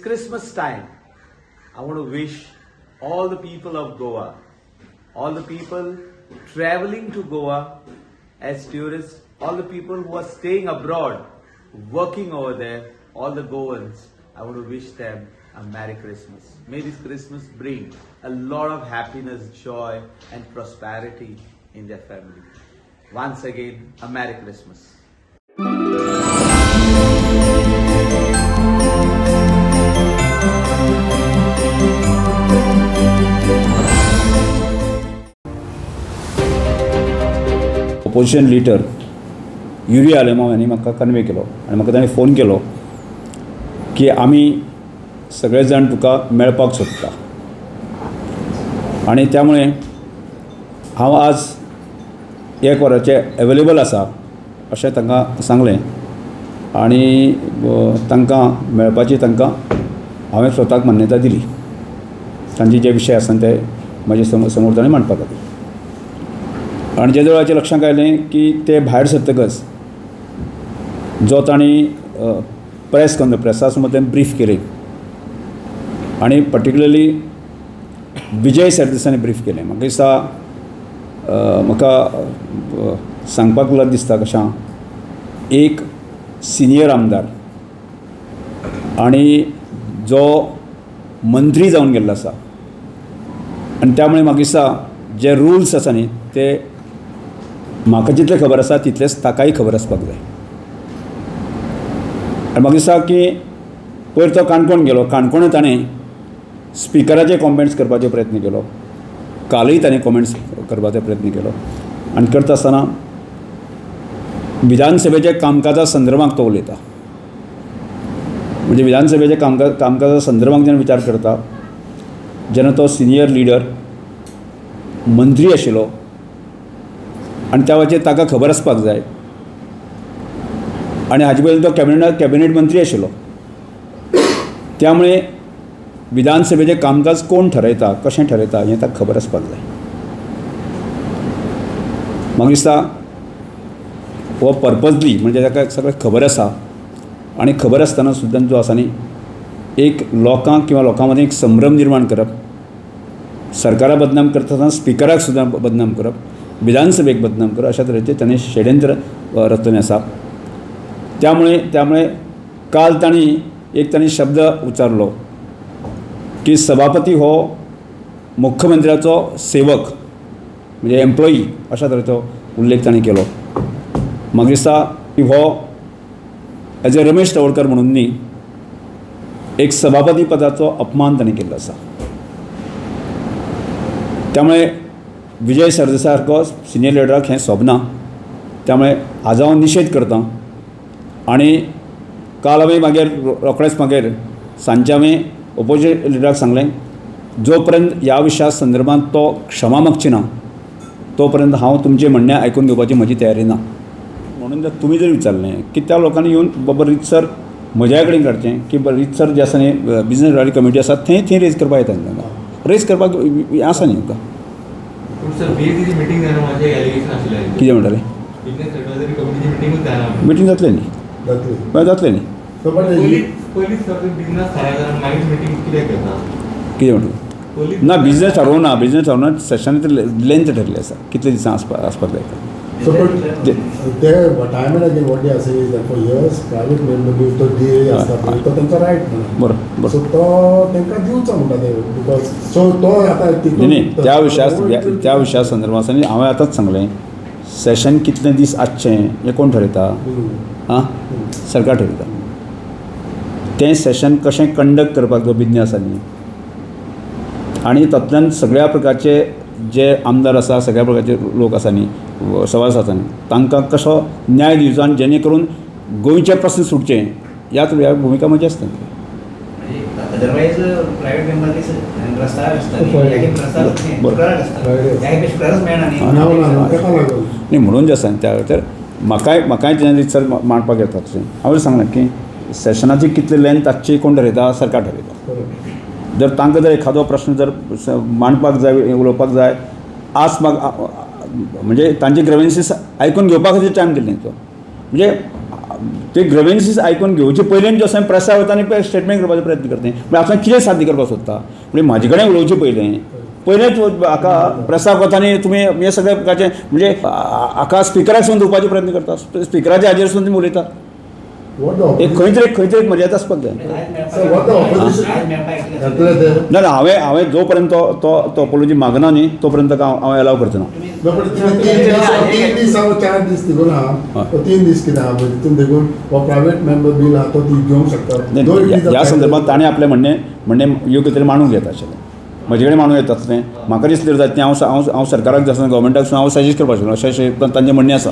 Christmas time, I want to wish all the people of Goa, all the people traveling to Goa as tourists, all the people who are staying abroad, working over there, all the Goans, I want to wish them a Merry Christmas. May this Christmas bring a lot of happiness, joy and prosperity in their family. Once again, a Merry Christmas. Opposition leader Yuri Alemao यांनी म्हाका convey केलो आनी म्हाका ताणें phone केलो की आमी सगळे जाण तुका मेळपाक सोदता आनी त्यामुळे हांव आज 1 वराचे अवेलेबल आसा अशें तांकां सांगलें आनी तांकां मेळपाची तांकां हांवें स्वताक मान्यता दिली तांचे जे विशय आसा ते म्हाजे समोर ताणें मांडपा खातीर. आनी जे वेळाचेर लक्षांत आयलें की ते भायर सरतकच जो तांणी प्रेसा समोर तें ब्रीफ केलें आनी पर्टिक्युलरली विजय सरदेसायानी ब्रीफ केलें. म्हाका दिसता म्हाका सांगपाक लज दिसता कशें एक सिनियर आमदार आनी जो मंत्री जावन गेल्लो आसा आनी त्यामुळे म्हाका दिसता जे रुल्स आसा न्ही ते म्हाका जितले खबर आसा तितलेच ताकाय खबर आसपाक जाय. आनी म्हाका दिसता की पयर तो काणकोण गेलो, काणकोण ताणें स्पिकराचे कॉमेंट्स करपाचो प्रयत्न केलो, कालय ताणें कॉमेंट्स करपाचो प्रयत्न केलो आनी करता आसतना विधानसभेच्या कामकाजा संदर्भात तो उलयता. म्हणजे विधानसभेच्या कामकाजा संदर्भात जेन्ना विचार करता जेन्ना तो सिनियर लिडर मंत्री आशिल्लो आनी त्या वेळाचेर ताका खबर आसपाक जाय आनी हाजे पयलीं तो कॅबिनेट मंत्री आशिल्लो. त्यामुळे विधानसभेचें कामकाज कोण ठरयता, कशें ठरयता हें ताका खबर आसपाक जाय. म्हाका दिसता हो पर्पजली म्हणजे ताका सगळें खबर आसा आनी खबर आसतना सुद्दां जो आसा न्ही एक लोकांक किंवा लोकां मदें एक संभ्रम निर्माण करप, सरकाराक बदनाम करतना स्पिकराक सुद्दां बदनाम करप, विधानसभेक बदनाम करप अशा तरेचें ताणें षडयंत्र रचलें आसा. त्यामुळे काल ताणें शब्द उच्चारलो की सभापती हो मुख्यमंत्र्याचो सेवक म्हणजे एम्प्लॉई अशा तरेचो उल्लेख ताणें केलो. म्हाका दिसता की हो एज ए रमेश तवडकर म्हणून न्ही एक सभापती पदाचो अपमान ताणें केल्लो आसा. त्यामुळे विजय सरदेसाय सारको सिनियर लिडराक हें सोबना. त्यामुळे हाजो हांव निशेध करतां आनी काल हांवें मागीर रोखडेंच मागीर सांजचें हांवें ऑपोजिट लिडराक सांगलें जो पर्यंत ह्या विशया संदर्भात तो क्षमा मागची ना तो पर्यंत हांव तुमचें म्हणणें आयकून घेवपाची म्हजी तयारी ना. म्हणून जर तुमी जर विचारलें की त्या लोकांनी येवन बाबा रितसर म्हज्या कडेन काडचें की रितसर जे आसा न्ही बिजनस एडवायजरी कमिटी आसा थंय रेज करपाक येता न्ही रेज करपाक हें आसा न्ही तुमकां. कितें म्हणटाले मिटींग जातलें न्ही जातलें न्ही कितें म्हणटा ना बिजनस थारोवना बिजनस थारोवना सेशन लेंथ ठरलें आसा कितले दिसां आसपाक जाय. So, but the time and again what they are saying is that for years private member तो DA असता तो त्यांचा राईट ना. बरोबर. सो तो त्यांना दिवचा म्हणटा ते बिकॉज सो तो आता नाही त्या विशया संदर्भात हांवें आतांच सांगलें सेशन कितले दीस आसचें हें कोण ठरयता आं सरकार ठरयता. तें सेशन कशें कंडक्ट करपाक जो बिजनेस आसा न्ही आनी तातूंतल्यान सगळ्या प्रकारचे जे आमदार आसा सगळ्या प्रकारचे लोक आसा न्ही सभासद आसा न्ही तांकां कसो न्याय दिवचो आनी जेणे करून गोंयचे प्रस्न सुटचे ह्याच भुमिका म्हजी आसता. अदरवाइज प्रायवेट मेंबरनी प्रस्ताव न्ही म्हणून जे आसा त्या खातीर म्हाकाय तें रितसर मांडपाक येता तशें हांवें सांगलें की सेशनाची कितली लेंथ आसची कोण ठरयता सरकार ठरयता. जर तांकां जर एखादो प्रश्न जर मांडपाक जाय उलोवपाक जाय म्हणजे तांचे ग्रेवन्सीस आयकून घेवपा खातीर टायम दिल्ले तो म्हणजे ते ग्रेवेन्सीस आयकून घेवचे पयलीं जसो हांवें प्रस्ताव येता आनी स्टेटमेंट करपाचो प्रयत्न करतें म्हणजे हांव कितें साध्य करपाक सोदता म्हणजे म्हाजे कडेन उलोवचें पयलेंच हाका प्रस्ताव करता आनी तुमी हे सगळे प्रकारचे म्हणजे हाका स्पिकराक सुद्दां दिवपाचो प्रयत्न करता स्पिकराच्या हाजेर सुद्दां तुमी उलयता What the एक खंय तरी एक मर्यादा आसपाक जाय So what the opposition? येतले ते. ना ना हांवें जो पर्यंत तो अपोलॉजी मागना न्ही तो पर्यंत हांव एलाव करचो ना No, but तीन दीस हांव 4 दीस देखून आहा तो 3 दीस कितें आहा पळय तितून देखून हो प्रायवेट मेंबर बील आहा तो ती घेवंक शकता ह्या संदर्भात ताणें आपलें म्हणणें योग्य तरेन मांडूंक येता आशिल्लें म्हजे कडेन मांडूं येता तें म्हाका दिसलें जाता तें हांव सरकाराक जसो गव्हर्मेंटाक हांव सजेस्ट करपाक शकलो अशें तांचें म्हणणें आसा